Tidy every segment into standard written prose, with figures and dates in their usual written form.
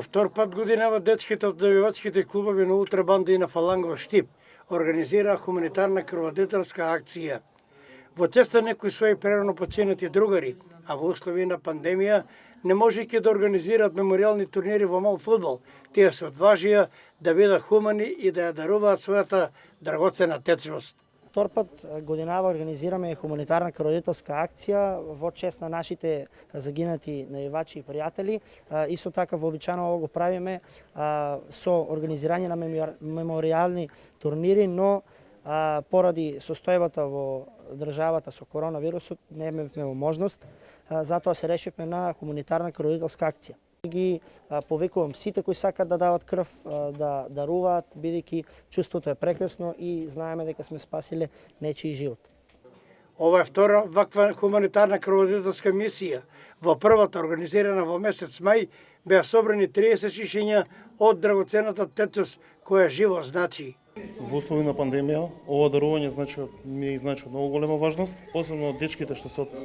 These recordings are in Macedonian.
По втор пат годинава детските од навивачките клубови на Ултрабанда и на Фалангов Штип организираа хуманитарна крводителска акција. Во чест на некои своји прерано починати другари, а во услови на пандемија, не можејќи да организираат мемориални турнири во мал фудбал, тие се одважија да бидат хумани и да ја даруваат својата драгоцена течност. Втор пат годинава организираме хуманитарна крводителска акција во чест на нашите загинати навивачи и пријатели. Исто така вообичаено ово го правиме со организирање на мемориални турнири, но поради состојбата во државата со коронавирусот не имавме можност, затоа се решивме на хуманитарна крводителска акција. Ги повикувам сите кои сакат да дават крв, да даруваат, бидејќи чувството е прекрасно и знаеме дека сме спасиле нечии живот. Ова е втора ваква хуманитарна крводителска мисија. Во првата, организирана во месец мај, беа собрани 30 шишиња од драгоцената течност која живо значи. Во услови на пандемија, ова дарување ми значи многу голема важност, посебно од дечките што се од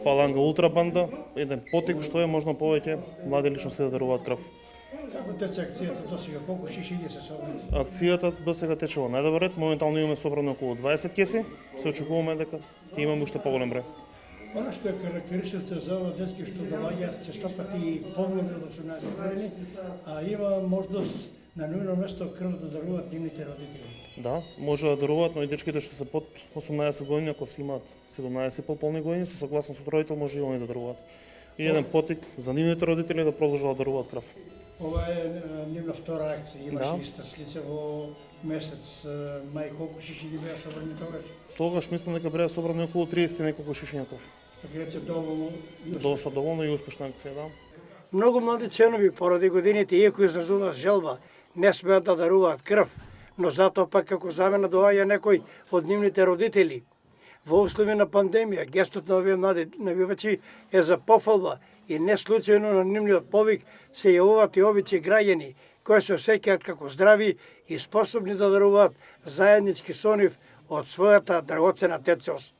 Фаланга Ултрабанда, еден потик што е можно повеќе млади личности да даруваат крв. Како тече акцијата досега? Колку шишиња се собрани? Акцијата досега тече во најдобар ред, моментално имаме собрано околу 20 кеси, се очекуваме дека ќе имаме уште поголем број. Она што е карактеристично за ова детски што доаѓаат честопати помлади од 18 години, а има можност на нивно место крв да даруваат нивните родители. Да, може да даруваат, но и дечките што се под 18 години, ако се имаат 17 полни години, со согласност од родител може и они да даруваат. И еден потик за нивните родители да продолжат да даруваат крв. Ова е нивна втора акција. Имаше Да. иста слика во месец мај. Колку шишиња беа собрани тогаш? Тогаш мислам дека беа собрани околу 30 и неколку шишиња крв. Така рече доволно. Доста доволна и успешна акција, да. Многу млади членови поради годините, иако изразуваат желба, не смеат да даруваат крв, но затоа пак како замена доаѓа некој од нивните родители. Во услови на пандемија, гестот на овие млади навивачи е за пофалба и не случајно на нивниот повик се јавуваат и обичи граѓани кои се осеќаат како здрави и способни да даруваат заеднички со нив од својата драгоцена течност.